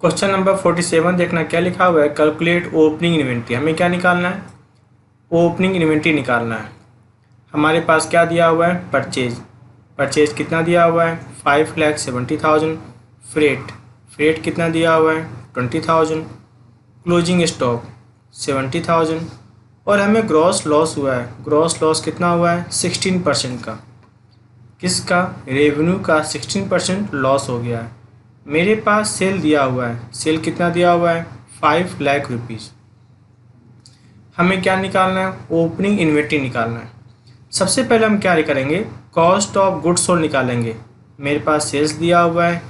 Question number 47 देखना क्या लिखा हुआ है, कैलकुलेट ओपनिंग इन्वेंट्री। हमें क्या निकालना है, ओपनिंग इन्वेंट्री निकालना है। हमारे पास क्या दिया हुआ है, परचेज कितना दिया हुआ है 5,70,000। फ्रेट कितना दिया हुआ है 20,000। Closing stock 70,000। और हमें ग्रॉस लॉस हुआ है, ग्रॉस लॉस कितना हुआ है 16% का। किसका, रेवेन्यू का 16% लॉस हो गया है। मेरे पास सेल दिया हुआ है, सेल कितना दिया हुआ है 5 लाख रुपीज़। हमें क्या निकालना है, ओपनिंग इन्वेंट्री निकालना है। सबसे पहले हम क्या करेंगे, कॉस्ट ऑफ गुड्स सोल्ड निकालेंगे। मेरे पास सेल्स दिया हुआ है,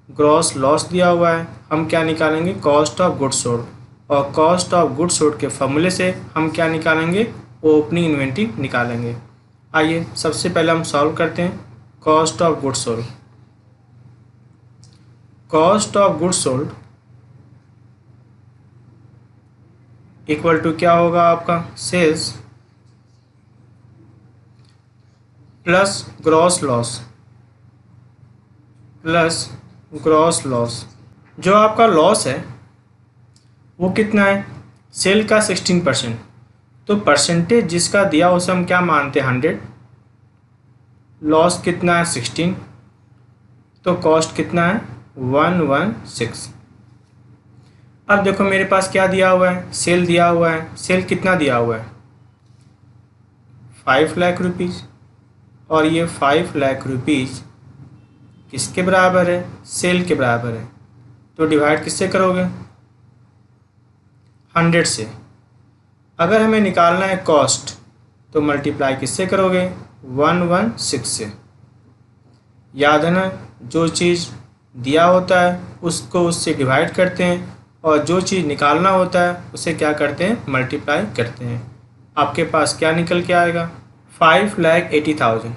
ग्रॉस लॉस दिया हुआ है, हम क्या निकालेंगे कॉस्ट ऑफ गुड्स सोल्ड। और कॉस्ट ऑफ गुड्स सोल्ड के फॉर्मूले से हम क्या निकालेंगे, ओपनिंग इन्वेंट्री निकालेंगे। आइए सबसे पहले हम सॉल्व करते हैं। Cost of goods sold, cost of goods sold equal to क्या होगा आपका, sales plus gross loss, plus gross loss. जो आपका लॉस है वो कितना है, सेल का 16%। तो परसेंटेज जिसका दिया उसे हम क्या मानते हैं 100। लॉस कितना है 16, तो कॉस्ट कितना है 116। अब देखो मेरे पास क्या दिया हुआ है, सेल दिया हुआ है। सेल कितना दिया हुआ है 5 लाख रुपीज़। और ये 5 लाख रुपीज़ किसके बराबर है, सेल के बराबर है। तो डिवाइड किससे करोगे 100 से। अगर हमें निकालना है कॉस्ट तो मल्टीप्लाई किससे करोगे 116 से। याद है ना, जो चीज़ दिया होता है उसको उससे डिवाइड करते हैं और जो चीज़ निकालना होता है उसे क्या करते हैं, मल्टीप्लाई करते हैं। आपके पास क्या निकल के आएगा 5,80,000।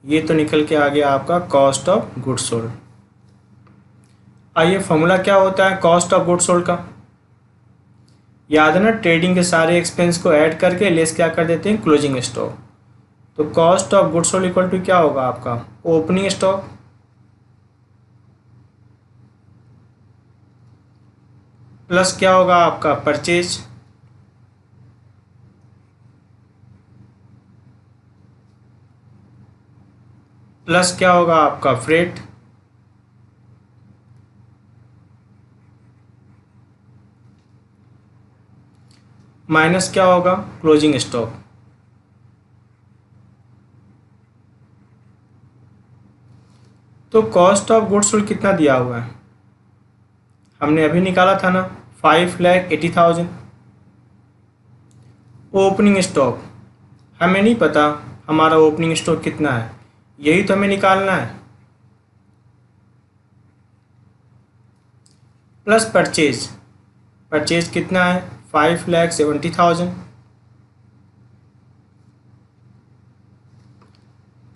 ये तो निकल के आ गया आपका कॉस्ट ऑफ गुड्स सोल्ड। आइए फॉर्मूला क्या होता है कॉस्ट ऑफ गुड्स सोल्ड का, याद है ना, ट्रेडिंग के सारे एक्सपेंस को ऐड करके लेस क्या कर देते हैं क्लोजिंग स्टॉक। तो cost of goods sold equal to क्या होगा आपका, ओपनिंग स्टॉक प्लस क्या होगा आपका परचेज, प्लस क्या होगा आपका फ्रेट, माइनस क्या होगा क्लोजिंग स्टॉक। तो कॉस्ट ऑफ गुड्स सोल्ड कितना दिया हुआ है, हमने अभी निकाला था ना 5,80,000। ओपनिंग स्टॉक हमें नहीं पता हमारा ओपनिंग स्टॉक कितना है, यही तो हमें निकालना है। प्लस परचेज, परचेज कितना है 5,70,000।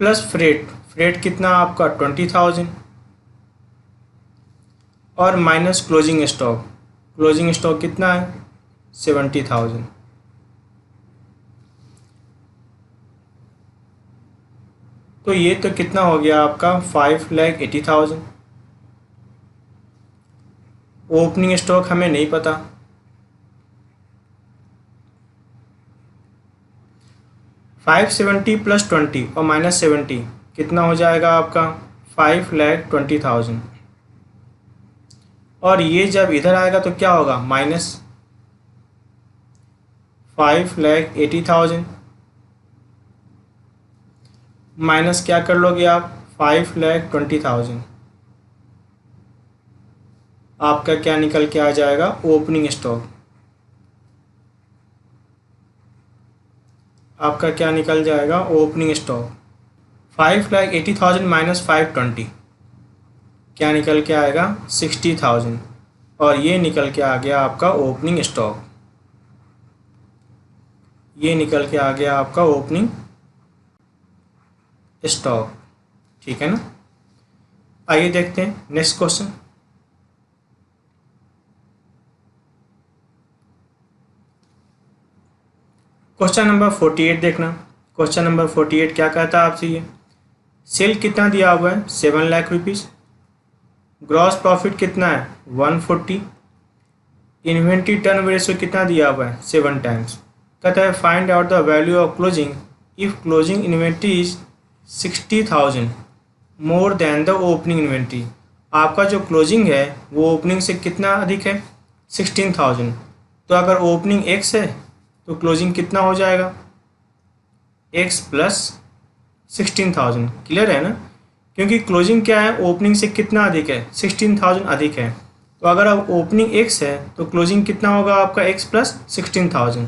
प्लस फ्रेट, फ्रेट कितना आपका 20,000। और minus closing stock, closing stock कितना है 70,000। तो ये तो कितना हो गया आपका 5,80,000। ओपनिंग स्टॉक हमें नहीं पता, 570 प्लस 20 और माइनस 70 कितना हो जाएगा आपका 5,20,000। और ये जब इधर आएगा तो क्या होगा माइनस 5,80,000 माइनस क्या कर लोगे आप 5,20,000। आपका क्या निकल के आ जाएगा ओपनिंग स्टॉक। आपका क्या निकल जाएगा ओपनिंग स्टॉक 5,80,000 माइनस 520 क्या निकल के आएगा 60,000। और ये निकल के आ गया आपका ओपनिंग स्टॉक, ये निकल के आ गया आपका ओपनिंग स्टॉक। ठीक है ना। आइए देखते हैं नेक्स्ट क्वेश्चन। क्वेश्चन नंबर 48 देखना। क्वेश्चन नंबर 48 क्या कहता है आपसे, ये सेल कितना दिया हुआ है 7 लाख रुपीज़। ग्रॉस प्रॉफिट कितना है 140। इन्वेंट्री टर्न रेशियो कितना दिया हुआ है 7 टाइम्स। कहता है find out the value of closing if closing inventory is 60,000 more than the opening inventory. आपका जो क्लोजिंग है वो ओपनिंग से कितना अधिक है 16,000। तो अगर ओपनिंग x है तो क्लोजिंग कितना हो जाएगा x प्लस 16,000। क्लियर है ना, क्योंकि क्लोजिंग क्या है ओपनिंग से कितना अधिक है 16,000 अधिक है। तो अगर अब ओपनिंग x है तो क्लोजिंग कितना होगा आपका x प्लस 16,000।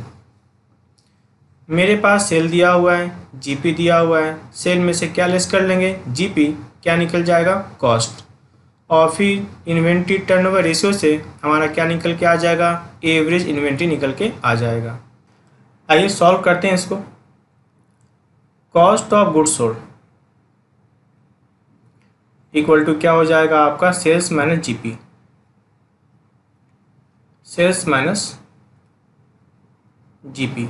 मेरे पास सेल दिया हुआ है, जीपी दिया हुआ है, सेल में से क्या लेस कर लेंगे जीपी, क्या निकल जाएगा कॉस्ट, और फिर इन्वेंट्री टर्नओवर रेशियो से हमारा क्या निकल के आ जाएगा एवरेज इन्वेंट्री निकल के आ जाएगा। आइए सॉल्व करते हैं इसको। Cost of goods sold equal to क्या हो जाएगा आपका sales minus GP. Sales minus GP,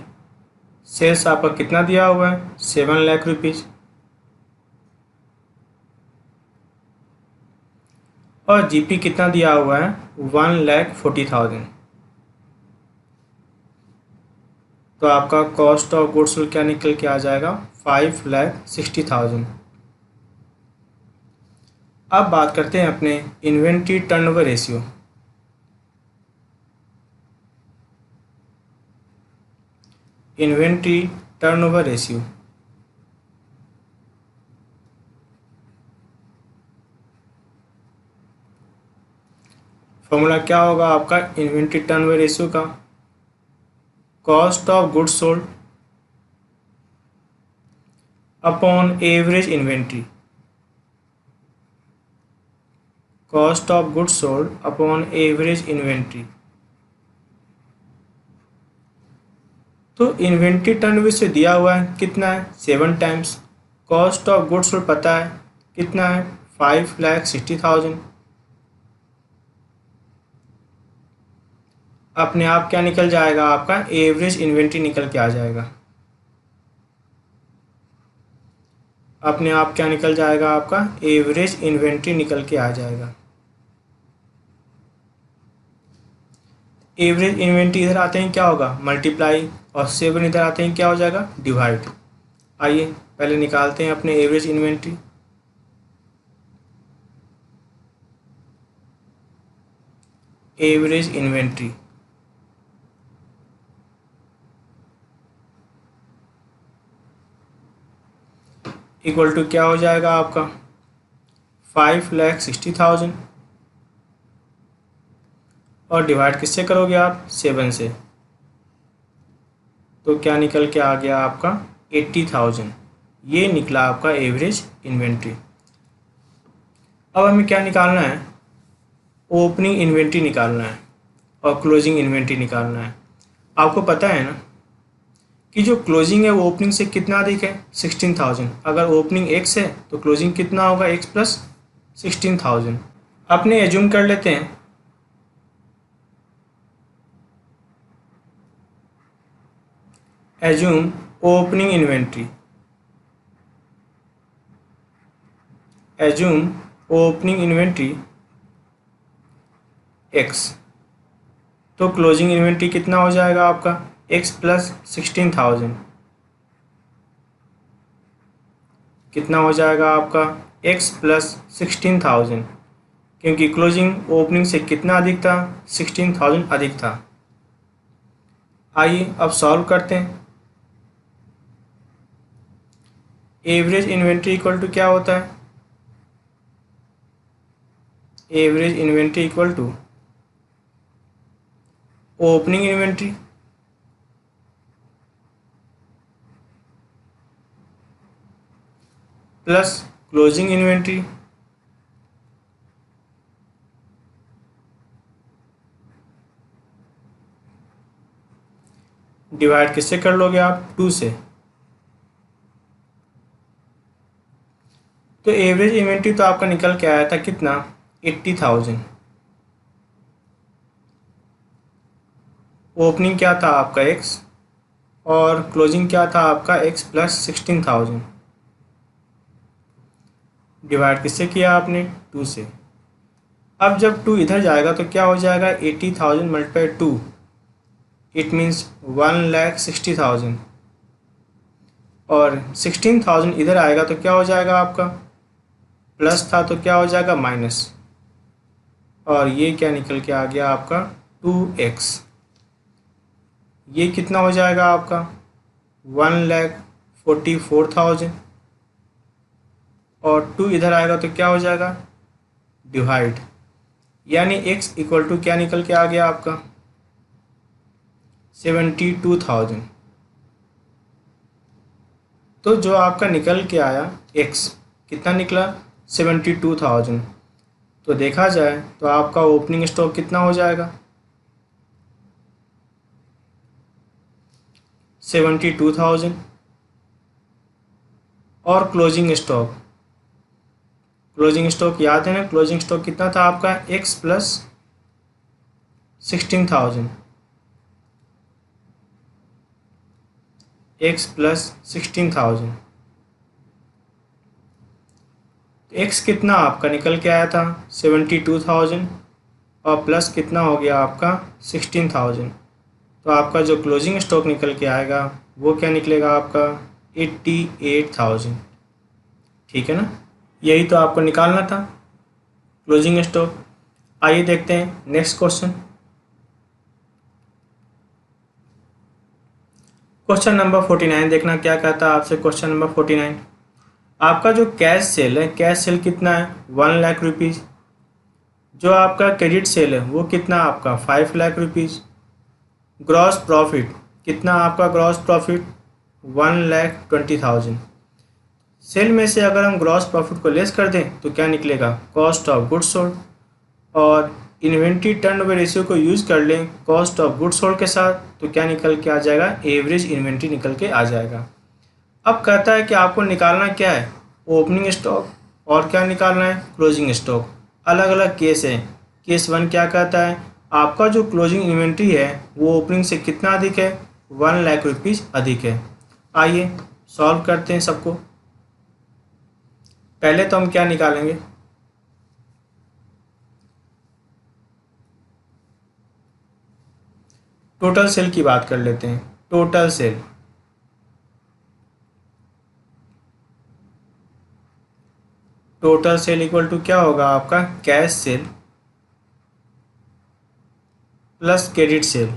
sales आपका कितना दिया हुआ है 7 लाख रुपीज़, और जीपी कितना दिया हुआ है 1,40,000। तो आपका कॉस्ट ऑफ गुड्स सोल्ड क्या निकल के आ जाएगा 5,60,000। अब बात करते हैं अपने inventory turnover ratio. Inventory turnover ratio formula क्या होगा आपका इन्वेंट्री टर्नओवर रेशियो का, cost of goods sold upon average inventory. Cost of goods sold upon average inventory. तो इन्वेंट्री टर्नओवर से दिया हुआ है कितना है 7 times. Cost of goods sold पता है कितना है 5,60,000। अपने आप क्या निकल जाएगा आपका एवरेज इन्वेंट्री निकल के आ जाएगा। अपने आप क्या निकल जाएगा आपका एवरेज इन्वेंट्री निकल के आ जाएगा। एवरेज इन्वेंट्री इधर आते हैं क्या होगा मल्टीप्लाई, और 7 इधर आते हैं क्या हो जाएगा डिवाइड। आइए पहले निकालते हैं अपने average inventory. Average inventory equal to क्या हो जाएगा आपका 5,60,000, और डिवाइड किससे करोगे आप 7 से, तो क्या निकल के आ गया आपका 80,000। ये निकला आपका एवरेज इन्वेंट्री। अब हमें क्या निकालना है ओपनिंग इन्वेंट्री निकालना है और क्लोजिंग इन्वेंट्री निकालना है। आपको पता है ना कि जो क्लोजिंग है वो ओपनिंग से कितना अधिक है 16,000। अगर ओपनिंग x है तो क्लोजिंग कितना होगा x प्लस 16,000। अपने एज्यूम कर लेते हैं assume opening inventory. Assume opening inventory x, तो क्लोजिंग इन्वेंट्री कितना हो जाएगा आपका x प्लस 16,000। कितना हो जाएगा आपका x प्लस 16,000, क्योंकि क्लोजिंग ओपनिंग से कितना अधिक था 16,000 अधिक था। आइए अब सॉल्व करते हैं। एवरेज इन्वेंट्री इक्वल टू क्या होता है average inventory equal to opening inventory plus closing inventory divide किससे कर लोगे आप 2 से। तो एवरेज इन्वेंट्री तो आपका निकल के आया था कितना 80,000। ओपनिंग क्या था आपका x और क्लोजिंग क्या था आपका x प्लस 16,000। डिवाइड किससे किया आपने 2 से। अब जब 2 इधर जाएगा तो क्या हो जाएगा, 80,000 मल्टीप्लाई 2, इट मीन्स 1,60,000, और 16,000 इधर आएगा तो क्या हो जाएगा आपका, प्लस था तो क्या हो जाएगा माइनस, और ये क्या निकल के आ गया आपका 2x। ये कितना हो जाएगा आपका 1,44,000, और 2 इधर आएगा तो क्या हो जाएगा डिवाइड, यानी x इक्वल टू क्या निकल के आ गया आपका 72,000। तो जो आपका निकल के आया x कितना निकला 72,000। तो देखा जाए तो आपका ओपनिंग स्टॉक कितना हो जाएगा 72,000, और क्लोजिंग स्टॉक याद है ना, क्लोजिंग स्टॉक कितना था आपका x plus 16,000, x plus 16,000। x कितना आपका निकल के आया था 72,000, और प्लस कितना हो गया आपका 16,000। तो आपका जो क्लोजिंग स्टॉक निकल के आएगा वो क्या निकलेगा आपका 88,000। ठीक है ना, यही तो आपको निकालना था क्लोजिंग स्टॉक। आइए देखते हैं नेक्स्ट क्वेश्चन। क्वेश्चन नंबर 49 देखना क्या कहता है आपसे। क्वेश्चन नंबर 49, आपका जो कैश सेल है, कैश सेल कितना है 1 लाख रुपीज़। जो आपका क्रेडिट सेल है वो कितना आपका 5 लाख रुपीज़। ग्रॉस प्रॉफिट कितना आपका, ग्रॉस प्रॉफिट 1,20,000। सेल में से अगर हम ग्रॉस प्रॉफिट को लेस कर दें तो क्या निकलेगा कॉस्ट ऑफ गुड्स सोल्ड, और इन्वेंट्री टर्नओवर रेशियो को यूज़ कर लें कॉस्ट ऑफ गुड्स सोल्ड के साथ तो क्या निकल के आ जाएगा, एवरेज इन्वेंट्री निकल के आ जाएगा। अब कहता है कि आपको निकालना क्या है, ओपनिंग स्टॉक और क्या निकालना है, क्लोजिंग स्टॉक। अलग अलग केस है। केस 1 क्या कहता है, आपका जो क्लोजिंग इन्वेंट्री है वो ओपनिंग से कितना अधिक है 1 लाख रुपीज़ अधिक है। आइए सॉल्व करते हैं सबको। पहले तो हम क्या निकालेंगे, टोटल सेल की बात कर लेते हैं। Total sale, total sale equal to क्या होगा आपका cash sale plus credit sale,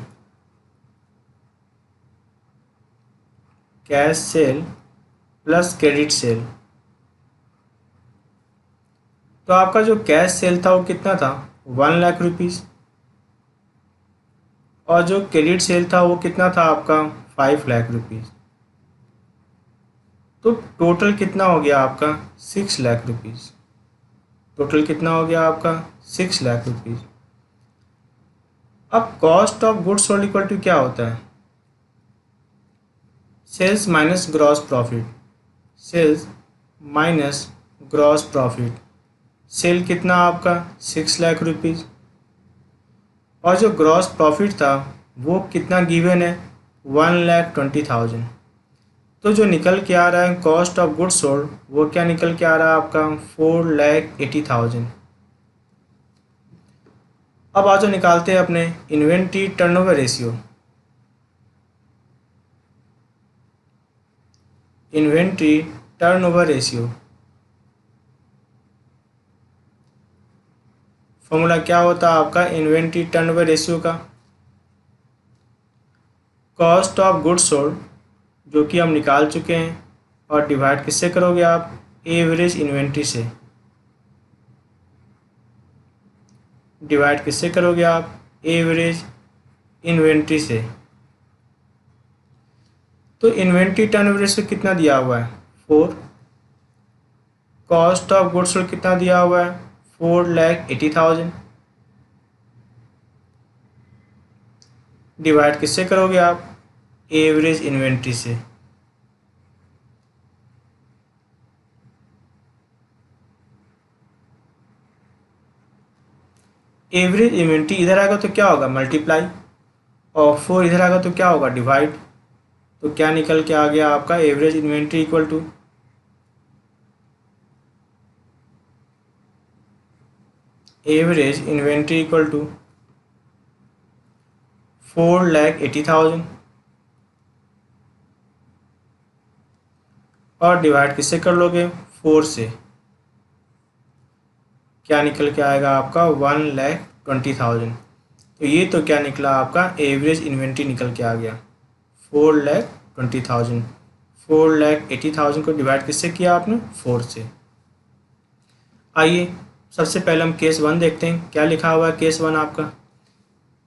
cash sale plus credit sale. तो आपका जो कैश सेल था वो कितना था 1 लाख रुपीज़, और जो क्रेडिट सेल था वो कितना था आपका 5 लाख रुपीज़। तो टोटल कितना हो गया आपका 6 लाख रुपीज़। टोटल कितना हो गया आपका 6 लाख रुपीज़। अब cost of goods sold equal to क्या होता है, sales minus gross profit, sales minus gross profit. Sale कितना आपका 6 लाख रुपीज़, और जो ग्रॉस प्रॉफिट था वो कितना गिवन है 1,20,000। तो जो निकल के आ रहा है कॉस्ट ऑफ गुड्स सोल्ड वो क्या निकल के आ रहा है आपका 4,80,000। अब आज निकालते हैं अपने inventory turnover ratio. Inventory turnover ratio formula क्या होता है आपका इन्वेंट्री टर्नओवर रेशियो का, कॉस्ट ऑफ गुड्स सोल्ड जो कि हम निकाल चुके हैं, और डिवाइड किससे करोगे आप, एवरेज इन्वेंट्री से। डिवाइड किससे करोगे आप, एवरेज इन्वेंट्री से। तो इन्वेंट्री टर्नओवर रेशियो कितना दिया हुआ है 4, कॉस्ट ऑफ गुड्स सोल्ड कितना दिया हुआ है 4,80,000। डिवाइड किससे करोगे आप, एवरेज इन्वेंट्री से। एवरेज इन्वेंट्री इधर आएगा तो क्या होगा मल्टीप्लाई, और 4 इधर आएगा तो क्या होगा डिवाइड। तो क्या निकल के आ गया आपका average inventory equal to average inventory equal to 4,80,000 और डिवाइड किससे कर लोगे, 4 से, क्या निकल के आएगा आपका 1,20,000। तो ये तो क्या निकला आपका एवरेज इन्वेंट्री निकल के आ गया 4,20,000। 4,80,000 को डिवाइड किससे किया आपने, 4 से। आइए सबसे पहले हम केस 1 देखते हैं, क्या लिखा हुआ है केस 1 आपका।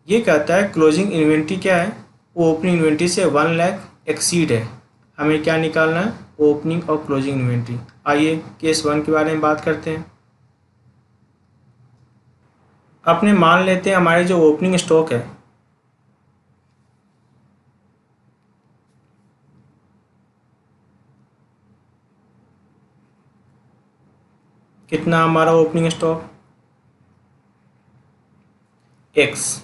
ये कहता है क्लोजिंग इन्वेंट्री क्या है, ओपनिंग इन्वेंट्री से 1 लाख एक्सीड है। हमें क्या निकालना है, ओपनिंग और क्लोजिंग इन्वेंट्री। आइए केस 1 के बारे में बात करते हैं। अपने मान लेते हैं हमारी जो ओपनिंग स्टॉक है कितना, हमारा ओपनिंग स्टॉक x,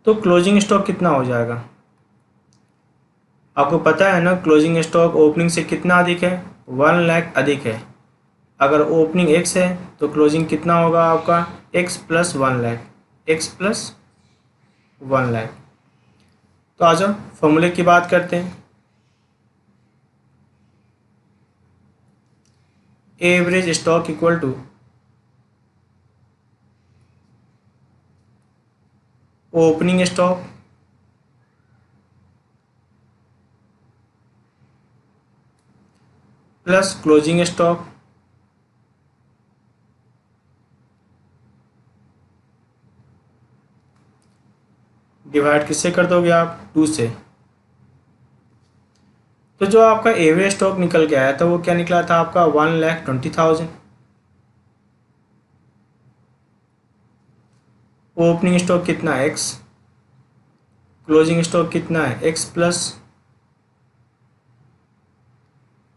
तो क्लोजिंग स्टॉक कितना हो जाएगा। आपको पता है ना क्लोजिंग स्टॉक ओपनिंग से कितना अधिक है, 1 लाख अधिक है। अगर ओपनिंग x है तो क्लोजिंग कितना होगा आपका, x plus 1 lakh, x plus 1 lakh. तो आ जाओ फॉर्मूले की बात करते हैं। Average stock equal to opening stock plus closing stock divide किससे कर दोगे आप, 2 से। तो जो आपका एवरेज स्टॉक निकल के आया था वो क्या निकला था आपका 1,20,000। ओपनिंग स्टॉक कितना है x, क्लोजिंग स्टॉक कितना है x प्लस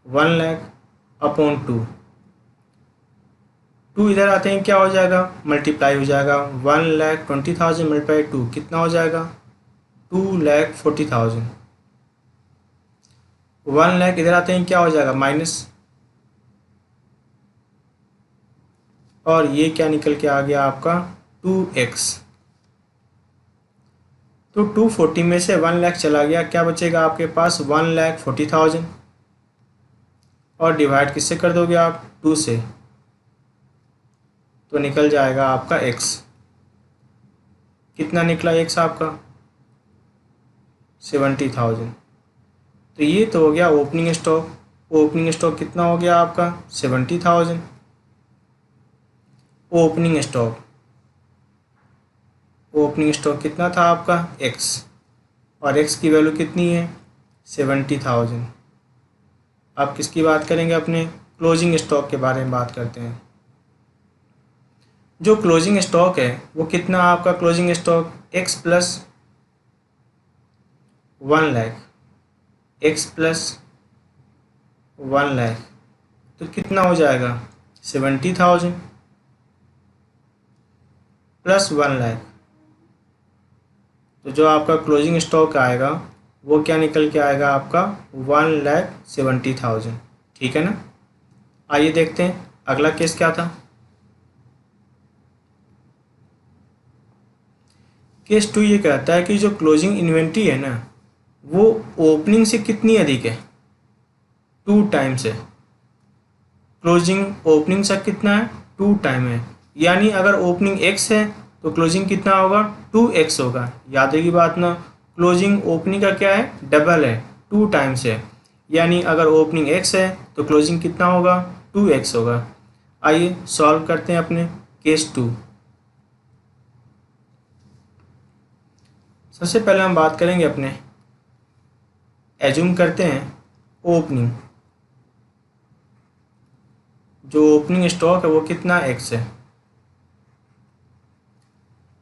1 लाख अपॉन 2। 2 इधर आते हैं क्या हो जाएगा, मल्टीप्लाई हो जाएगा। 1,20,000 मल्टीप्लाई 2 कितना हो जाएगा, 2,40,000। 1 लाख इधर आते हैं क्या हो जाएगा, माइनस, और ये क्या निकल के आ गया आपका 2x। तो 240 में से 1 लाख चला गया, क्या बचेगा आपके पास 1,40,000 और डिवाइड किससे कर दोगे आप, 2 से, तो निकल जाएगा आपका x। कितना निकला x आपका, 70,000। तो ये तो हो गया ओपनिंग स्टॉक। ओपनिंग स्टॉक कितना हो गया आपका 70,000। ओपनिंग स्टॉक, ओपनिंग स्टॉक कितना था आपका x, और x की वैल्यू कितनी है 70,000। आप किसकी बात करेंगे, अपने क्लोजिंग स्टॉक के बारे में बात करते हैं। जो क्लोजिंग स्टॉक है वो कितना आपका, closing stock x plus 1 lakh, x plus 1 lakh, तो कितना हो जाएगा 70,000 प्लस 1 लाख। तो जो आपका क्लोजिंग स्टॉक आएगा वो क्या निकल के आएगा आपका 1,70,000। ठीक है ना। आइए देखते हैं अगला केस क्या था। केस 2 ये कहता है कि जो क्लोजिंग इन्वेंट्री है ना वो ओपनिंग से कितनी अधिक है, 2 टाइम्स है। क्लोजिंग ओपनिंग से कितना है, 2 टाइम है। यानी अगर ओपनिंग x है तो क्लोजिंग कितना होगा, 2x होगा। याद रखिए बात ना, क्लोजिंग ओपनिंग का क्या है, डबल है, 2 टाइम्स है। यानी अगर ओपनिंग x है तो क्लोजिंग कितना होगा, 2x होगा। आइए सॉल्व करते हैं अपने केस 2। सबसे पहले हम बात करेंगे अपने, एज्यूम करते हैं ओपनिंग, जो ओपनिंग स्टॉक है वो कितना x है।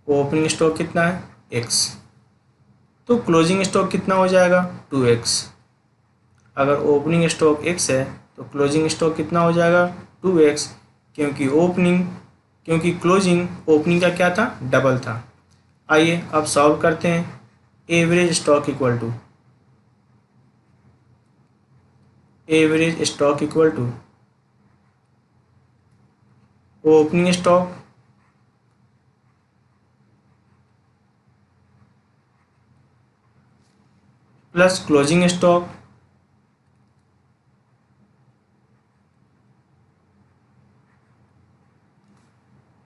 ओपनिंग स्टॉक कितना है x, तो क्लोजिंग स्टॉक कितना हो जाएगा 2x। अगर ओपनिंग स्टॉक x है तो क्लोजिंग स्टॉक कितना हो जाएगा 2x, क्योंकि क्लोजिंग ओपनिंग का क्या था, डबल था। आइए अब सॉल्व करते हैं। Average stock equal to, average stock equal to opening stock plus closing stock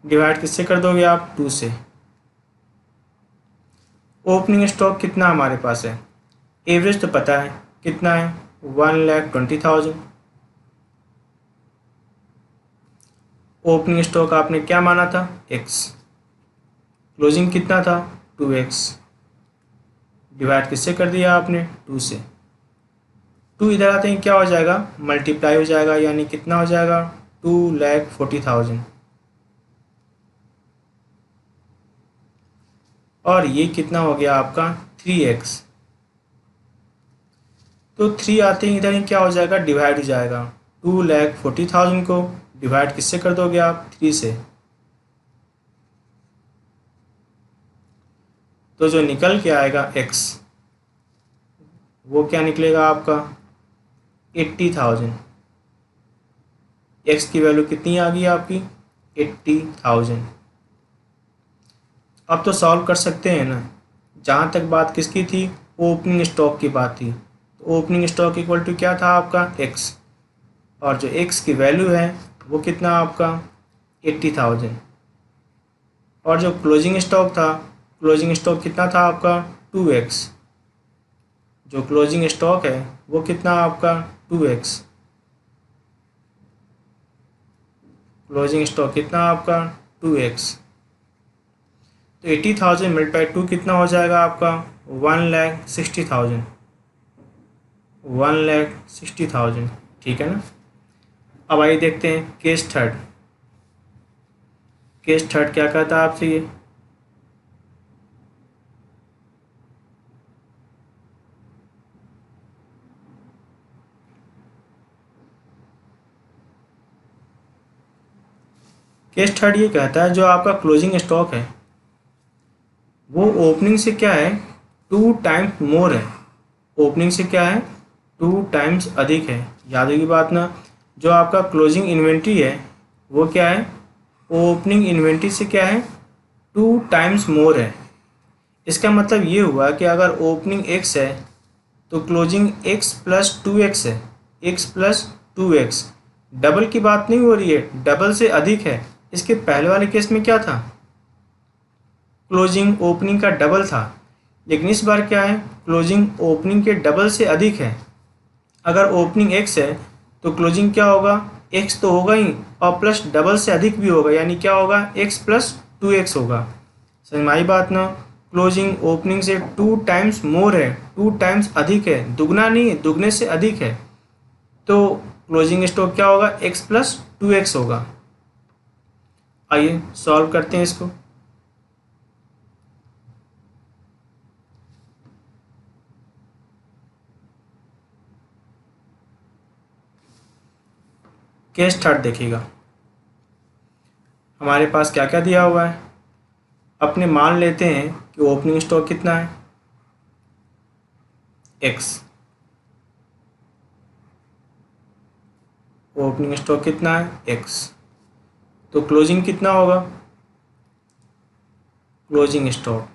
divide किससे कर दोगे आप? 2 से। ओपनिंग स्टॉक कितना हमारे पास है? एवरेज तो पता है कितना है, 1,20,000। ओपनिंग स्टॉक आपने क्या माना था? x। क्लोजिंग कितना था? 2x। डिवाइड किससे कर दिया आपने? 2 से। 2 इधर आते ही क्या हो जाएगा? मल्टीप्लाई हो जाएगा, यानी कितना हो जाएगा? 2,40,000। और ये कितना हो गया आपका? 3x। तो 3 आते ही इधर ही क्या हो जाएगा? डिवाइड हो जाएगा। 2,40,000 को डिवाइड किससे कर दोगे आप? 3 से। तो जो निकल के आएगा x, वो क्या निकलेगा आपका? 80,000। x की वैल्यू कितनी आ गई आपकी? 80,000। अब तो सॉल्व कर सकते हैं ना। जहाँ तक बात किसकी थी? ओपनिंग स्टॉक की बात थी। तो ओपनिंग स्टॉक इक्वल टू क्या था आपका? x। और जो x की वैल्यू है वो कितना आपका? 80,000। और जो क्लोजिंग स्टॉक था, क्लोजिंग स्टॉक कितना था आपका? 2x। जो क्लोजिंग स्टॉक है वो कितना आपका? 2x। क्लोजिंग स्टॉक कितना आपका? 2x। तो 80,000 मल्टीप्लाई 2 कितना हो जाएगा आपका? 1,60,000। 1,60,000, ठीक है ना। अब आइए देखते हैं केस थर्ड। केस थर्ड क्या कहता है आपसे ये? केस थर्ड ये कहता है जो आपका क्लोजिंग स्टॉक है वो ओपनिंग से क्या है? 2 टाइम्स मोर है। ओपनिंग से क्या है? 2 टाइम्स अधिक है। याद होगी बात ना। जो आपका क्लोजिंग इन्वेंट्री है वो क्या है? ओपनिंग इन्वेंट्री से क्या है? 2 टाइम्स मोर है। इसका मतलब ये हुआ कि अगर ओपनिंग x है तो क्लोजिंग x प्लस 2x है। x प्लस 2x डबल की बात नहीं हो रही है, डबल से अधिक है। इसके पहले वाले केस में क्या था? क्लोजिंग ओपनिंग का डबल था, लेकिन इस बार क्या है? क्लोजिंग ओपनिंग के डबल से अधिक है। अगर ओपनिंग x है तो क्लोजिंग क्या होगा? x तो होगा ही, और प्लस डबल से अधिक भी होगा, यानी क्या होगा? x प्लस 2x होगा। समझ में आई बात ना। क्लोजिंग ओपनिंग से 2 टाइम्स मोर है, 2 टाइम्स अधिक है, दुगना नहीं है, दुगने से अधिक है। तो क्लोजिंग स्टॉक क्या होगा? x प्लस 2x होगा। आइए सॉल्व करते हैं इसको। केस थर्ड देखिएगा, हमारे पास क्या क्या दिया हुआ है। अपने मान लेते हैं कि ओपनिंग स्टॉक कितना है? x। ओपनिंग स्टॉक कितना है? x। तो क्लोजिंग कितना होगा? Closing stock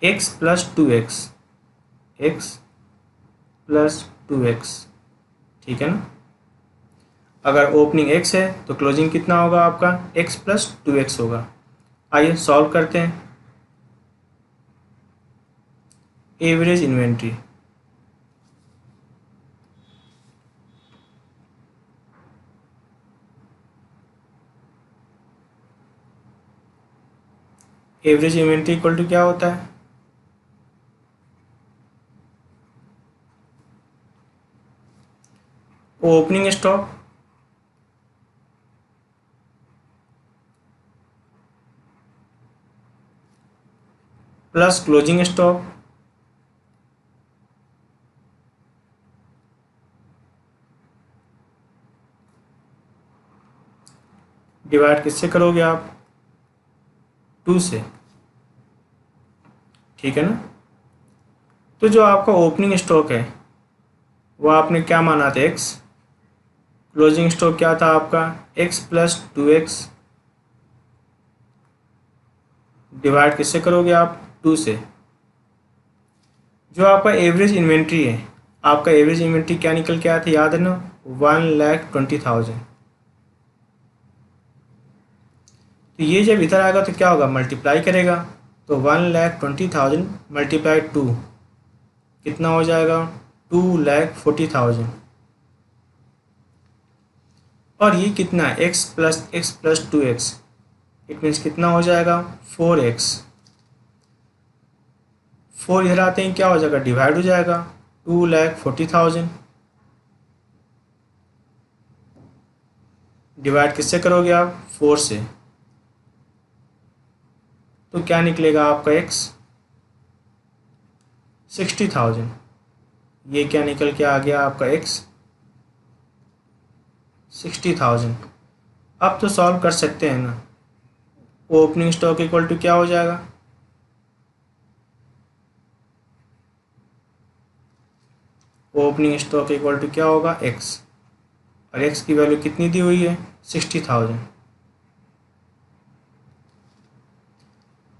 x plus 2x। x plus 2x, ठीक है ना। अगर ओपनिंग x है तो क्लोजिंग कितना होगा आपका? x प्लस 2x होगा। आइए सॉल्व करते हैं। Average inventory, average inventory equal to क्या होता है? Opening stock plus closing stock divide किससे करोगे आप? 2 से, ठीक है ना। तो जो आपका ओपनिंग स्टॉक है वो आपने क्या माना था? x। क्लोजिंग स्टॉक क्या था आपका x प्लस 2x, डिवाइड किससे करोगे आप 2 से। जो आपका एवरेज इन्वेंट्री है, आपका एवरेज इन्वेंट्री क्या निकल के आया था याद है ना, 1,20,000। तो ये जब इधर आएगा तो क्या होगा, मल्टीप्लाई करेगा, तो 1,20,000 मल्टीप्लाई 2 कितना हो जाएगा 2,40,000। और ये कितना है x plus 2x, it means कितना हो जाएगा 4x। 4 इधर आते हैं क्या हो जाएगा, डिवाइड हो जाएगा, 2,40,000 डिवाइड किससे करोगे आप 4 से, तो क्या निकलेगा आपका x 60,000। ये क्या निकल के आ गया आपका x 60,000। अब तो सॉल्व कर सकते हैं ना। ओपनिंग स्टॉक इक्वल टू क्या हो जाएगा, ओपनिंग स्टॉक इक्वल टू क्या होगा x, और x की वैल्यू कितनी दी हुई है 60,000।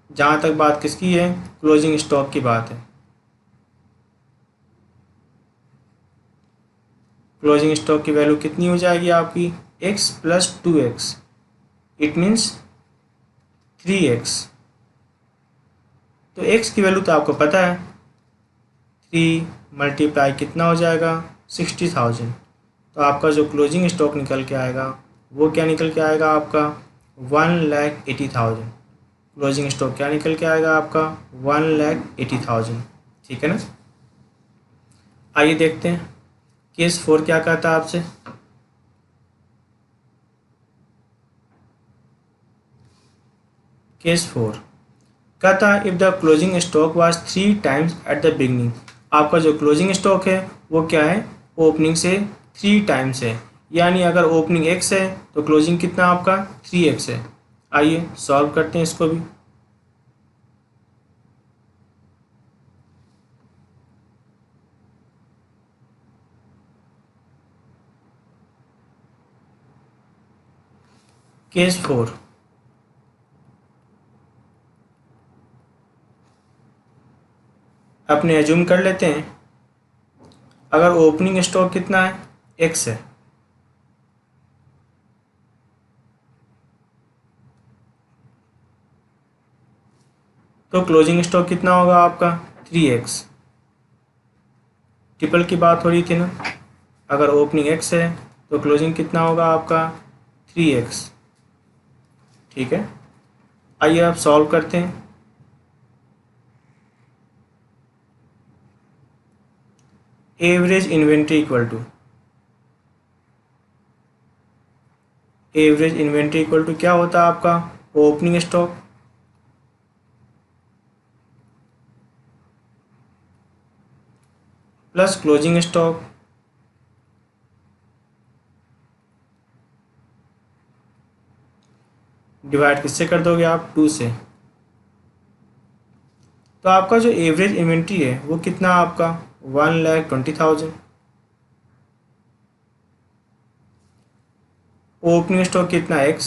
जहाँ तक बात किसकी है, क्लोजिंग स्टॉक की बात है। क्लोजिंग स्टॉक की वैल्यू कितनी हो जाएगी आपकी x plus 2x, it means 3x। तो x की वैल्यू तो आपको पता है, 3 मल्टीप्लाई कितना हो जाएगा 60,000। तो आपका जो क्लोजिंग स्टॉक निकल के आएगा वो क्या निकल के आएगा आपका 1,80,000। क्लोजिंग स्टॉक क्या निकल के आएगा आपका 1,80,000। ठीक है ना। आइए देखते हैं केस 4 क्या कहता है आपसे। केस 4 कहता है if the closing stock was 3 times at the beginning. आपका जो क्लोजिंग स्टॉक है वो क्या है, ओपनिंग से 3 टाइम्स है, यानी अगर ओपनिंग x है तो क्लोजिंग कितना आपका 3x है। आइए सॉल्व करते हैं इसको भी। केस 4 अपने एज्यूम कर लेते हैं, अगर ओपनिंग स्टॉक कितना है x है, तो क्लोजिंग स्टॉक कितना होगा आपका 3x। ट्रिपल की बात हो रही थी ना, अगर ओपनिंग x है तो क्लोजिंग कितना होगा आपका 3x। ठीक है, आइए आप सॉल्व करते हैं। Average inventory equal to, average inventory equal to क्या होता है आपका opening stock plus closing stock divide किससे कर दोगे आप 2 से। तो आपका जो एवरेज इन्वेंट्री है वो कितना आपका 1,20,000। ओपनिंग स्टॉक कितना है x,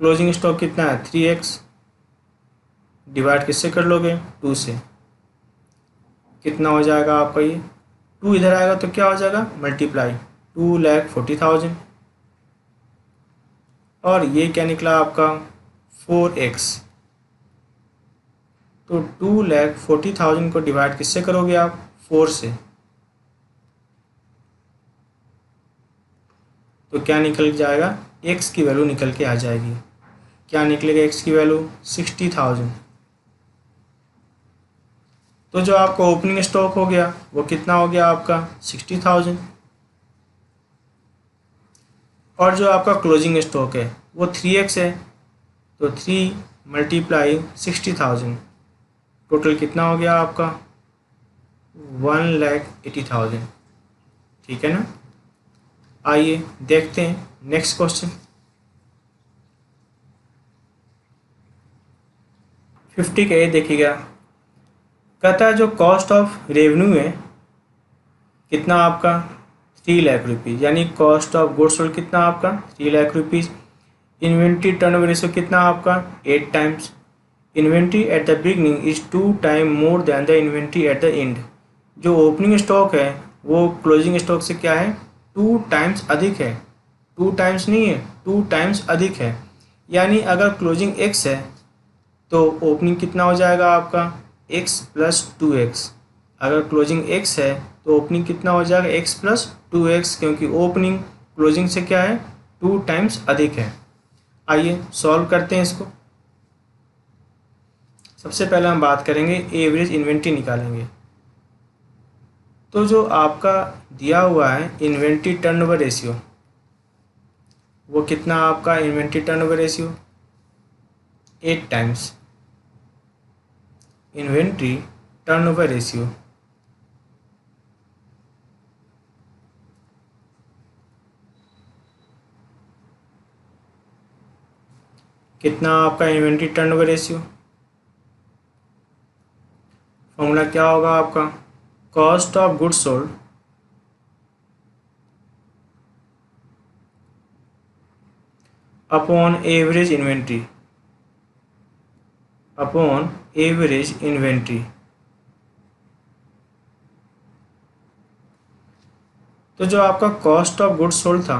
क्लोजिंग स्टॉक कितना है 3x, डिवाइड किससे कर लोगे 2 से, कितना हो जाएगा आपका ये 2 इधर आएगा तो क्या हो जाएगा मल्टीप्लाई 2,40,000, और ये क्या निकला आपका 4x। तो 2,40,000 को डिवाइड किससे करोगे आप 4 से, तो क्या निकल जाएगा x की वैल्यू निकल के आ जाएगी। क्या निकलेगा x की वैल्यू 60,000। तो जो आपका ओपनिंग स्टॉक हो गया वो कितना हो गया आपका 60,000, और जो आपका क्लोजिंग स्टॉक है वो 3x है, तो 3 मल्टीप्लाई 60,000 टोटल कितना हो गया आपका 1,80,000। ठीक है ना। आइए देखते हैं नेक्स्ट क्वेश्चन। 50 का ये देखिएगा, कहता है जो कॉस्ट ऑफ रेवेन्यू है कितना आपका ₹3,00,000, यानी कॉस्ट ऑफ गुड्स सोल्ड कितना आपका ₹3,00,000। इन्वेंट्री टर्नओवर रेशियो कितना आपका 8 times. Inventory at the beginning is 2 time more than the inventory at the end. जो ओपनिंग स्टॉक है वो क्लोजिंग स्टॉक से क्या है 2 टाइम्स अधिक है, 2 टाइम्स नहीं है 2 टाइम्स अधिक है। यानी अगर क्लोजिंग x है तो ओपनिंग कितना हो जाएगा आपका x + 2x। अगर क्लोजिंग x है तो ओपनिंग कितना हो जाएगा x + 2x, क्योंकि ओपनिंग क्लोजिंग से क्या है 2 टाइम्स अधिक है। आइए सॉल्व करते हैं इसको। सबसे पहले हम बात करेंगे एवरेज इन्वेंट्री निकालेंगे। तो जो आपका दिया हुआ है इन्वेंट्री टर्नओवर रेशियो, वो कितना आपका inventory turnover ratio 8 times. Inventory turnover ratio कितना आपका इन्वेंट्री टर्नओवर रेशियो, फॉर्मूला क्या होगा आपका cost of goods sold upon average inventory, upon average inventory. तो जो आपका कॉस्ट ऑफ गुड्स सोल्ड था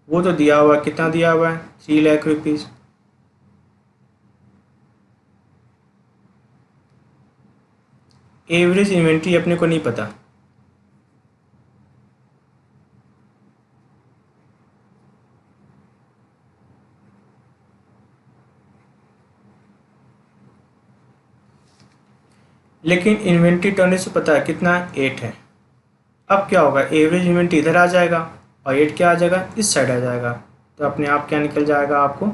वो तो दिया हुआ है, कितना दिया हुआ है ₹3,00,000। एवरेज इन्वेंट्री अपने को नहीं पता, लेकिन इन्वेंट्री टर्न से पता है कितना 8 है। अब क्या होगा एवरेज इन्वेंट्री इधर आ जाएगा और 8 क्या आ जाएगा इस साइड आ जाएगा, तो अपने आप क्या निकल जाएगा आपको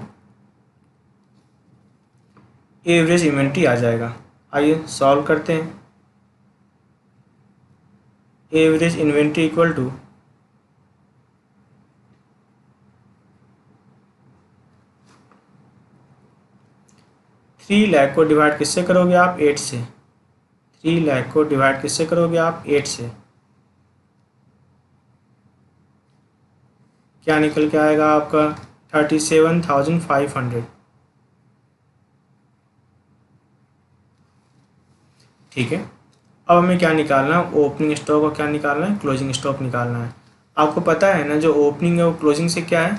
एवरेज इन्वेंट्री आ जाएगा। आइए सॉल्व करते हैं। एवरेज इन्वेंट्री इक्वल टू ₹3,00,000 को डिवाइड किससे करोगे आप 8 से, 3,00,000 को डिवाइड किससे करोगे आप 8 से, क्या निकल के आएगा आपका 37,500। ठीक है, अब हमें क्या निकालना है ओपनिंग स्टॉक और क्या निकालना है क्लोजिंग स्टॉक निकालना है। आपको पता है ना जो ओपनिंग है वो क्लोजिंग से क्या है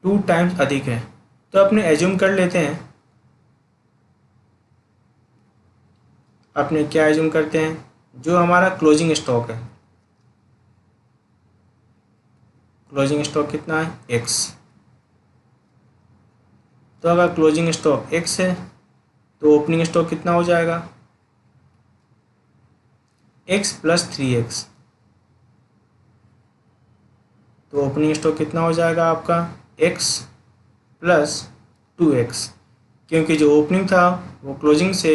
2 टाइम्स अधिक है। तो अपने एज्यूम कर लेते हैं, अपने क्या एज्यूम करते हैं जो हमारा क्लोजिंग स्टॉक है, क्लोजिंग स्टॉक कितना है x। तो अगर क्लोजिंग स्टॉक x है तो ओपनिंग स्टॉक कितना हो जाएगा x + 3x। तो ओपनिंग स्टॉक कितना हो जाएगा आपका x + 2x, क्योंकि जो ओपनिंग था वो क्लोजिंग से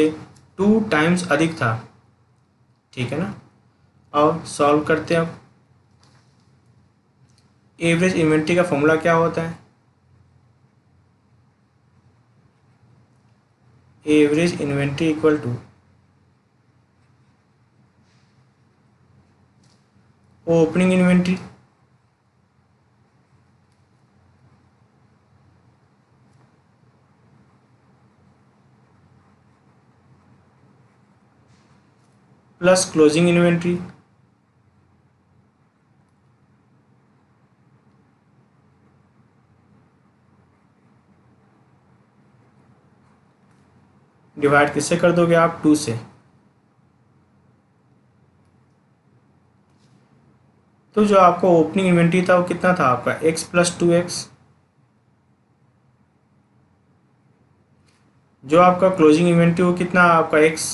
2 टाइम्स अधिक था। ठीक है ना, अब सॉल्व करते हैं। अब एवरेज इन्वेंट्री का फॉर्मूला क्या होता है, average inventory equal to opening inventory plus closing inventory divide किससे कर दोगे आप 2 से। तो जो आपका ओपनिंग इन्वेंट्री था वो कितना था आपका x + 2x, जो आपका क्लोजिंग इन्वेंट्री वो कितना आपका x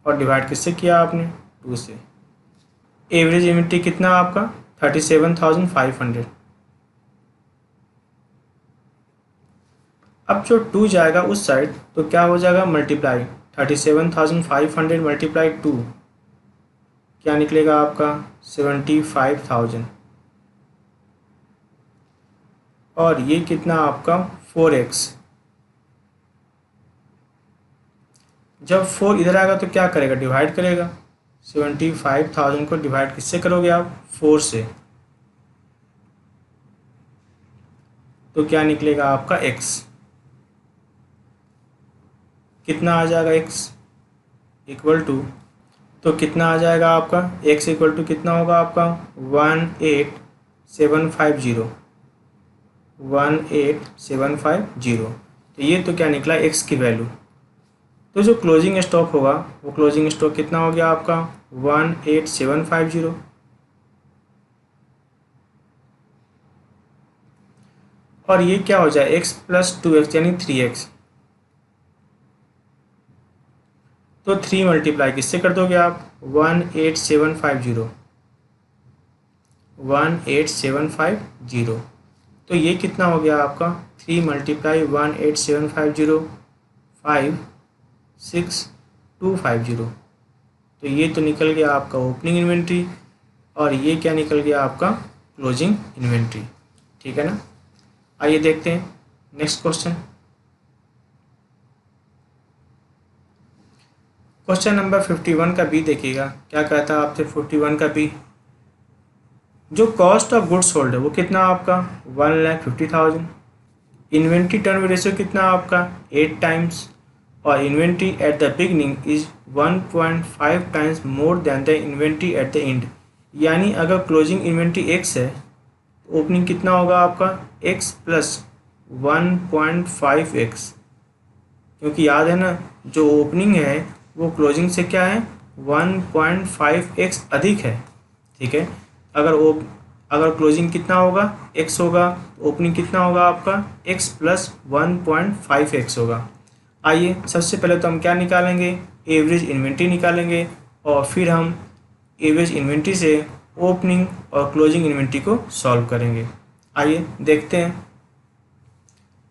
और डिवाइड किससे किया आपने 2 से। एवरेज इन्वेंट्री कितना आपका 37,500। अब जो 2 जाएगा उस साइड तो क्या हो जाएगा मल्टीप्लाई 37,500 मल्टीप्लाई 2, क्या निकलेगा आपका 75,000। और ये कितना आपका 4x। जब 4 इधर आएगा तो क्या करेगा डिवाइड करेगा 75,000 को डिवाइड किससे करोगे आप? 4 से। तो क्या निकलेगा आपका? x। कितना आ जाएगा x इक्वल टू, तो कितना आ जाएगा आपका x इक्वल टू कितना होगा आपका? 18750। 18750। तो ये तो क्या निकला? x की वैल्यू। तो जो क्लोजिंग स्टॉक होगा वो क्लोजिंग स्टॉक कितना हो गया आपका? 18750। और ये क्या हो जाए? x प्लस 2x यानी 3x। तो 3 मल्टीप्लाई किससे कर दोगे आप? 18750। 18750। तो ये कितना हो गया आपका? 3 मल्टीप्लाई 18750, 56250। तो ये तो निकल गया आपका ओपनिंग इन्वेंट्री, और ये क्या निकल गया आपका? Closing inventory. ठीक है ना? आइए देखते हैं नेक्स्ट क्वेश्चन। क्वेश्चन नंबर 51 का बी देखिएगा, क्या कहता है आपसे 51 का बी। जो कॉस्ट ऑफ गुड्स सोल्ड है वो कितना आपका? 1,50,000। इन्वेंट्री टर्न रेशियो कितना आपका? 8 टाइम्स। और inventory at the beginning is 1.5 times more than the inventory at the end. यानी अगर क्लोजिंग इन्वेंट्री x है तो ओपनिंग कितना होगा आपका? x plus 1.5x। क्योंकि याद है ना, जो ओपनिंग है वो क्लोजिंग से क्या है? 1.5x अधिक है। ठीक है। अगर क्लोजिंग कितना होगा? x होगा, ओपनिंग कितना होगा आपका? x प्लस 1.5x होगा। आइए सबसे पहले तो हम क्या निकालेंगे? एवरेज इन्वेंट्री निकालेंगे, और फिर हम एवरेज इन्वेंट्री से ओपनिंग और क्लोजिंग इन्वेंट्री को सॉल्व करेंगे। आइए देखते हैं।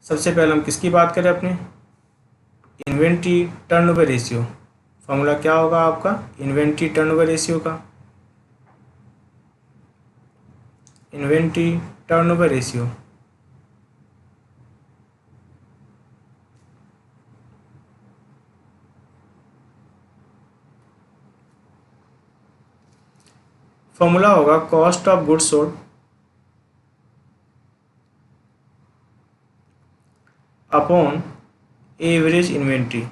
सबसे पहले हम किसकी बात करें? अपने इन्वेंट्री टर्नओवर रेशियो। फॉर्मूला क्या होगा आपका इन्वेंट्री टर्नओवर रेशियो का? इन्वेंट्री टर्नओवर रेशियो फॉर्मूला होगा cost of goods sold upon average inventory.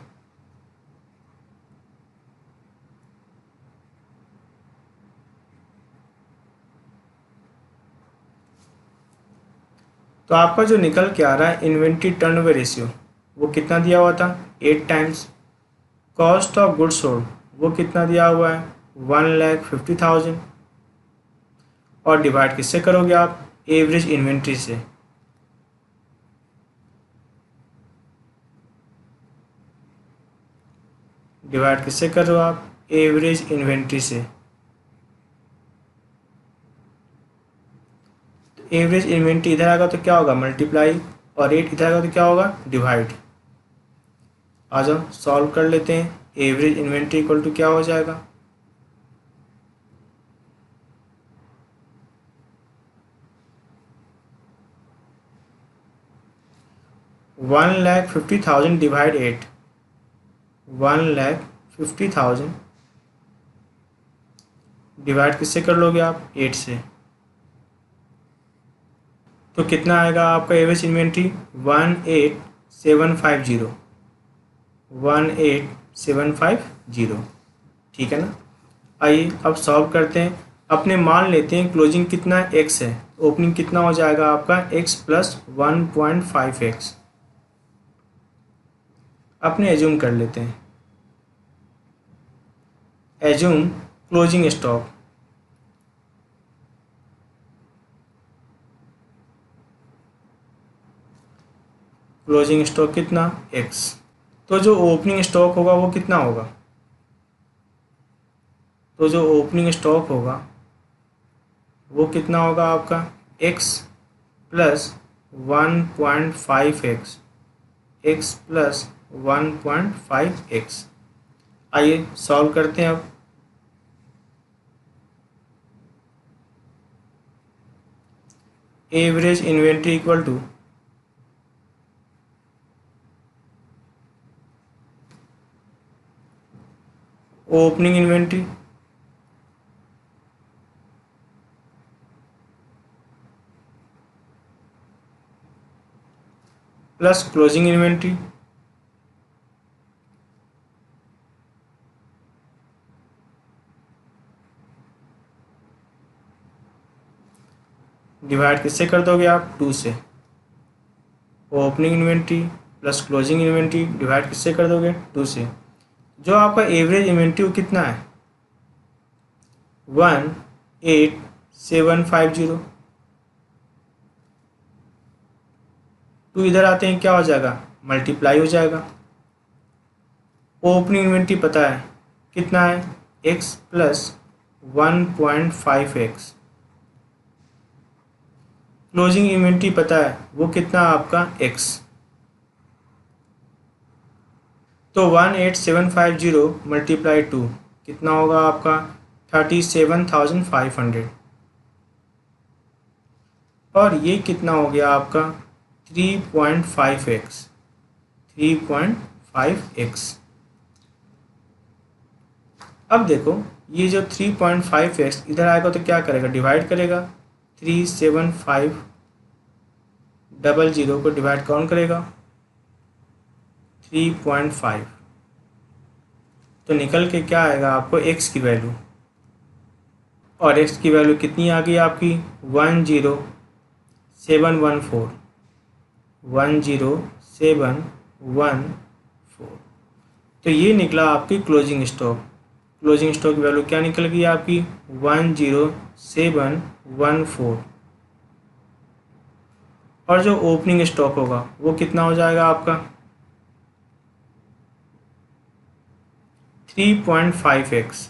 तो आपका जो निकल के आ रहा है इन्वेंट्री टर्नओवर रेशियो, वो कितना दिया हुआ था? 8 times. Cost of goods sold वो कितना दिया हुआ है? 1,50,000। और डिवाइड किससे करोगे आप? एवरेज इन्वेंट्री से। डिवाइड किससे कर रहे हो आप? एवरेज इन्वेंट्री से। तो एवरेज इन्वेंट्री इधर आएगा तो क्या होगा? मल्टीप्लाई, और 8 इधर आएगा तो क्या होगा? डिवाइड। आ जाओ सॉल्व कर लेते हैं। एवरेज इन्वेंट्री इक्वल टू क्या हो जाएगा? 1,50,000 डिवाइड 8। 1,50,000 डिवाइड किससे कर लोगे आप? 8 से। तो कितना आएगा आपका एवरेज इन्वेंट्री? 18750। 18750। ठीक है ना? आइए अब सॉल्व करते हैं। अपने मान लेते हैं क्लोजिंग कितना x है, ओपनिंग कितना हो जाएगा आपका? x plus 1.5x। अपने एज्यूम कर लेते हैं। Assume closing stock. Closing stock कितना? x। तो जो ओपनिंग स्टॉक होगा वो कितना होगा? तो जो ओपनिंग स्टॉक होगा वो कितना होगा आपका? x plus 1.5x। x plus 1.5x। आइए सॉल्व करते हैं अब। Average inventory equal to opening inventory plus closing inventory divide किससे कर दोगे आप? 2 से। Opening inventory plus closing inventory divide किससे कर दोगे? 2 से। जो आपका एवरेज इन्वेंट्री वो कितना है? 18750। 2 इधर आते हैं क्या हो जाएगा? मल्टीप्लाई हो जाएगा। ओपनिंग इन्वेंट्री पता है कितना है? x plus 1.5x। Closing inventory पता है वो कितना आपका? x। तो 18750 मल्टीप्लाई 2 कितना होगा आपका? 37,500। और ये कितना हो गया आपका? 3.5x। 3.5x। अब देखो ये जो 3.5x इधर आएगा तो क्या करेगा? डिवाइड करेगा। 37,500 को डिवाइड कौन करेगा? 3.5। तो निकल के क्या आएगा आपको? x की वैल्यू। और x की वैल्यू कितनी आ गई आपकी? 10714। 10714। तो ये निकला आपकी क्लोजिंग स्टॉक। क्लोजिंग स्टॉक की वैल्यू क्या निकल गई आपकी? 10714। और जो ओपनिंग स्टॉक होगा वो कितना हो जाएगा आपका? 3.5x।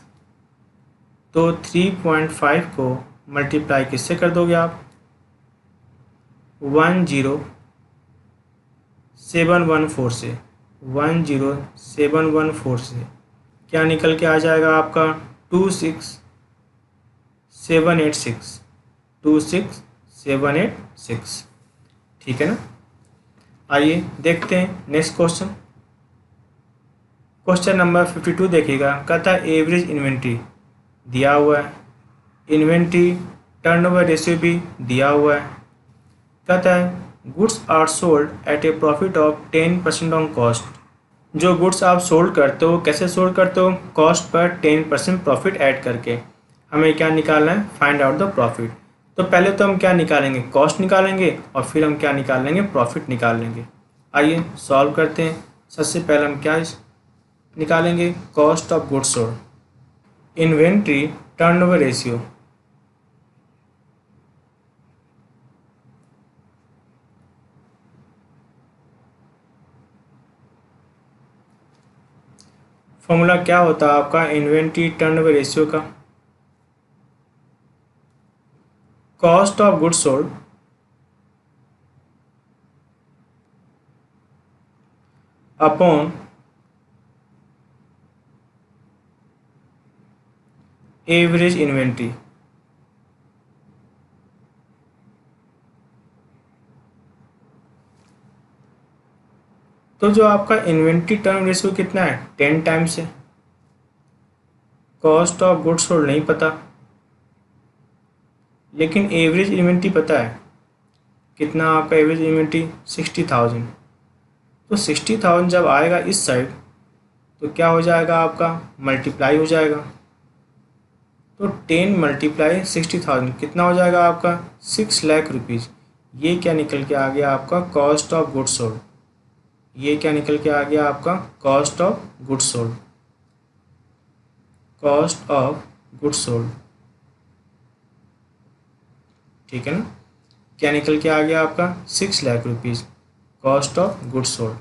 तो 3.5 को मल्टीप्लाई किससे कर दोगे आप? 10714 से। 10714 से क्या निकल के आ जाएगा आपका? 26786। 26786। ठीक है ना? आइए देखते हैं नेक्स्ट क्वेश्चन। क्वेश्चन नंबर 52 देखिएगा। कहता है एवरेज इन्वेंट्री दिया हुआ है, इन्वेंट्री टर्नओवर रेशियो भी दिया हुआ है। कहता है goods are sold at a profit of 10% on cost. जो गुड्स आप सोल्ड करते हो कैसे सोल्ड करते हो? कॉस्ट पर 10% प्रॉफिट ऐड करके। हमें क्या निकालना है? Find out the profit. तो पहले तो हम क्या निकालेंगे? कॉस्ट निकालेंगे और फिर हम क्या निकाल लेंगे? प्रॉफिट निकाल लेंगे। आइए सॉल्व करते हैं। सबसे पहले हम क्या निकालेंगे? Cost of goods sold. Inventory turnover ratio formula क्या होता है आपका इन्वेंट्री टर्नओवर रेशियो का? Cost of goods sold upon average inventory. तो जो आपका इन्वेंट्री टर्न रेशियो कितना है? 10 टाइम्स है। कॉस्ट ऑफ गुड्स सोल्ड नहीं पता, लेकिन एवरेज इन्वेंट्री पता है। कितना आपका एवरेज इन्वेंट्री? 60,000। तो 60,000 जब आएगा इस साइड तो क्या हो जाएगा आपका? मल्टीप्लाई हो जाएगा। तो 10 मल्टीप्लाई 60,000 कितना हो जाएगा आपका? 6 लाख रुपीज़। ये क्या निकल के आ गया आपका? Cost of goods sold. ये क्या निकल के आ गया आपका? Cost of goods sold. Cost of goods sold. ठीक है ना? क्या निकल के आ गया आपका? 6 lakh rupees cost of goods sold.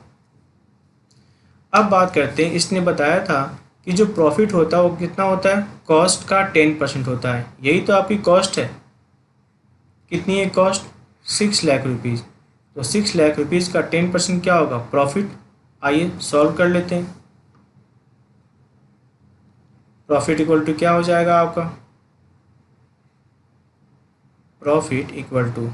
अब बात करते हैं, इसने बताया था कि जो प्रॉफिट होता है वो कितना होता है? कॉस्ट का 10% होता है। यही तो आपकी कॉस्ट है। कितनी है कॉस्ट? 6 लाख रुपीज़। तो 6 लाख रुपीज़ का 10% क्या होगा? प्रॉफिट। आइए सॉल्व कर लेते हैं। प्रॉफिट इक्वल टू क्या हो जाएगा आपका? प्रॉफिट इक्वल टू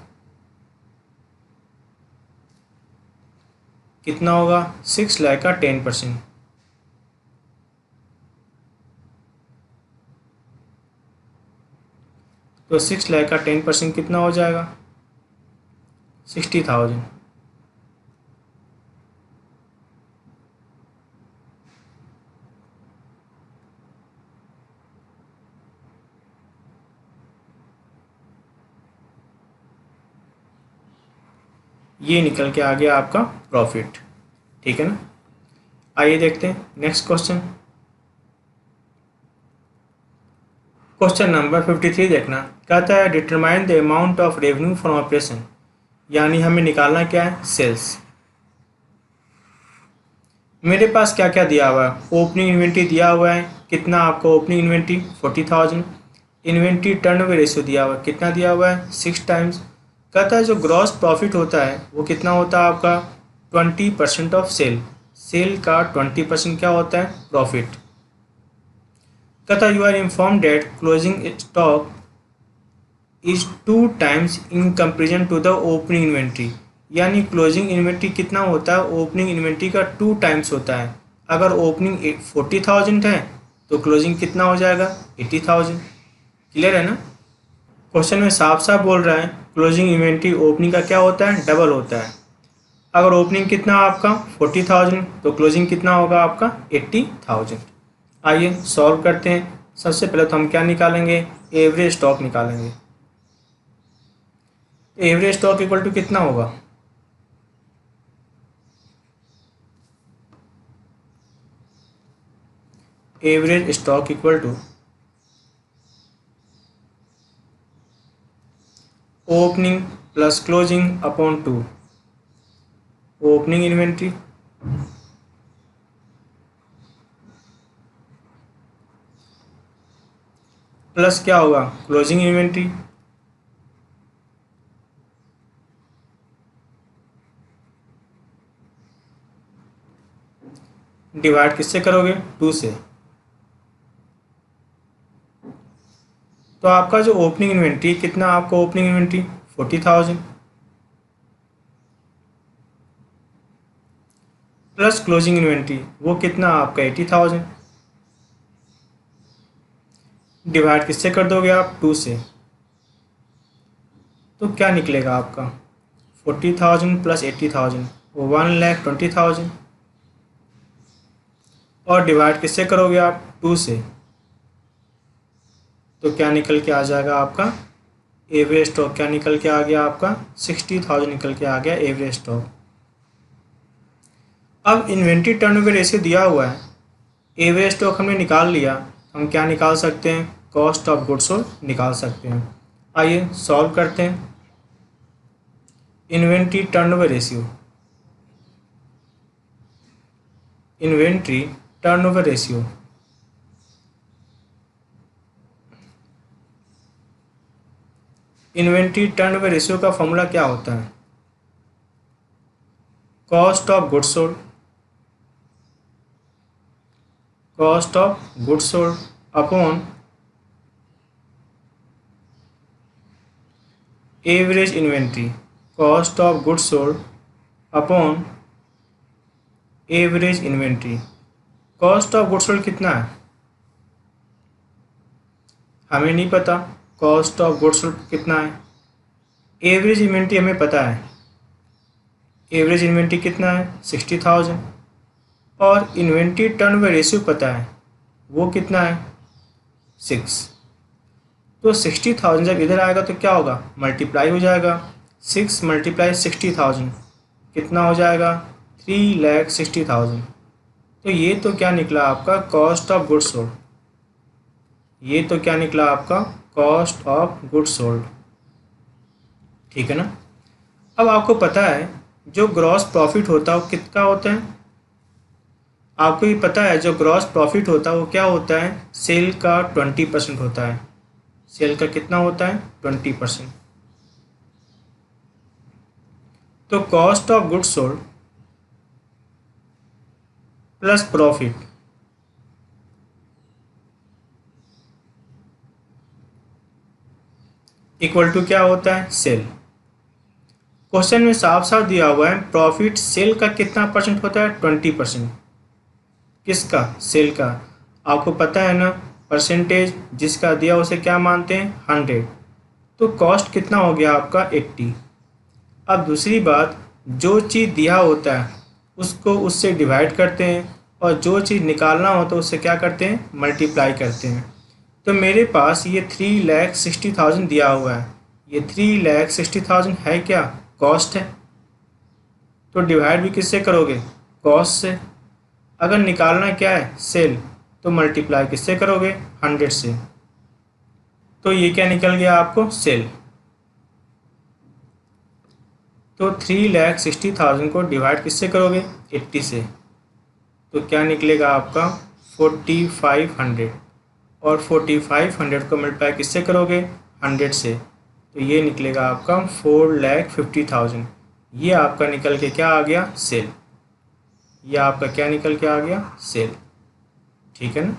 कितना होगा? 6 लाख का 10%। तो 6 लाख का 10% कितना हो जाएगा? 60,000। ये निकल के आ गया आपका प्रॉफिट। ठीक है ना। आइए देखते हैं नेक्स्ट क्वेश्चन। क्वेश्चन नंबर 53 देखना, कहता है determine the amount of revenue from operation, यानी हमें निकालना क्या है, सेल्स। मेरे पास क्या क्या दिया हुआ है, ओपनिंग इन्वेंट्री दिया हुआ है, कितना आपको opening inventory 40,000। Inventory turnover ratio दिया हुआ है, कितना दिया हुआ है 6 टाइम्स। कहता है जो ग्रॉस प्रॉफिट होता है वो कितना होता है आपका 20% ऑफ सेल। सेल का 20% क्या होता है, प्रॉफिट। कहता you are inform that closing stock is 2 times in comparison to the opening inventory, यानी क्लोजिंग इन्वेंट्री कितना होता है, ओपनिंग इन्वेंट्री का 2 टाइम्स होता है। अगर ओपनिंग 40,000 है तो क्लोजिंग कितना हो जाएगा 80,000। क्लियर है ना। क्वेश्चन में साफ साफ बोल रहा है क्लोजिंग इन्वेंट्री ओपनिंग का क्या होता है, डबल होता है। अगर ओपनिंग कितना आपका 40,000 तो क्लोजिंग कितना होगा आपका 80,000। आइए सॉल्व करते हैं। सबसे पहले तो हम क्या निकालेंगे, एवरेज स्टॉक निकालेंगे। एवरेज स्टॉक इक्वल टू कितना होगा, average stock equal to opening plus closing upon 2। Opening inventory plus क्या होगा, क्लोजिंग इन्वेंट्री, डिवाइड किससे करोगे 2 से। तो आपका जो ओपनिंग इन्वेंट्री कितना, आपका opening inventory 40,000 plus closing inventory वो कितना आपका 80,000, डिवाइड किससे कर दोगे आप 2 से। तो क्या निकलेगा आपका 40,000 प्लस 80,000 वो 1,20,000, और डिवाइड किससे करोगे आप 2 से। तो क्या निकल के आ जाएगा आपका एवरेज स्टॉक, क्या निकल के आ गया आपका 60,000 निकल के आ गया एवरेज स्टॉक। अब इन्वेंट्री टर्नओवर रेशियो दिया हुआ है, एवरेज स्टॉक हमने निकाल लिया, हम क्या निकाल सकते हैं, कॉस्ट ऑफ गुड्स सोल्ड निकाल सकते हैं। आइए सॉल्व करते हैं। Inventory turnover ratio, inventory turnover ratio inventory turnover ratio का फॉर्मूला क्या होता है, cost of goods sold, cost of goods sold upon average inventory, cost of goods sold upon average inventory. Cost of goods sold कितना है हमें नहीं पता, cost of goods sold कितना है। एवरेज इन्वेंट्री हमें पता है, एवरेज इन्वेंट्री कितना है 60,000, और इन्वेंट्री टर्नओवर रेशियो पता है वो कितना है 6। तो 60,000 जब इधर आएगा तो क्या होगा, मल्टीप्लाई हो जाएगा, 6 मल्टीप्लाई 60,000 कितना हो जाएगा 3,60,000। तो ये तो क्या निकला आपका कॉस्ट ऑफ गुड्स सोल्ड, ये तो क्या निकला आपका कॉस्ट ऑफ गुड्स सोल्ड। ठीक है ना। अब आपको पता है जो ग्रॉस प्रॉफिट होता है वो कितना होता है, आपको ये पता है जो ग्रॉस प्रॉफिट होता है वो क्या होता है, सेल का 20% होता है। सेल का कितना होता है 20%। तो cost of goods sold plus profit equal to क्या होता है, सेल। क्वेश्चन में साफ साफ दिया हुआ है प्रॉफिट सेल का कितना परसेंट होता है 20%। किसका, सेल का। आपको पता है ना परसेंटेज जिसका दिया उसे क्या मानते हैं 100। तो कॉस्ट कितना हो गया आपका 80। अब दूसरी बात, जो चीज़ दिया होता है उसको उससे डिवाइड करते हैं, और जो चीज़ निकालना होता है उससे क्या करते हैं, मल्टीप्लाई करते हैं। तो मेरे पास ये 3,60,000 दिया हुआ है, ये 3,60,000 है क्या, कॉस्ट है। तो डिवाइड भी किससे करोगे, कॉस्ट से। अगर निकालना क्या है, सेल, तो मल्टीप्लाई किससे करोगे, 100 से। तो ये क्या निकल गया आपको, सेल। तो 3,60,000 को डिवाइड किससे करोगे, 80 से, तो क्या निकलेगा आपका 4,500। और 4,500 को मल्टीप्लाई किससे करोगे, 100 से, तो ये निकलेगा आपका 4,50,000। ये आपका निकल के क्या आ गया, सेल। ये आपका क्या निकल के आ गया, सेल। ठीक है ना।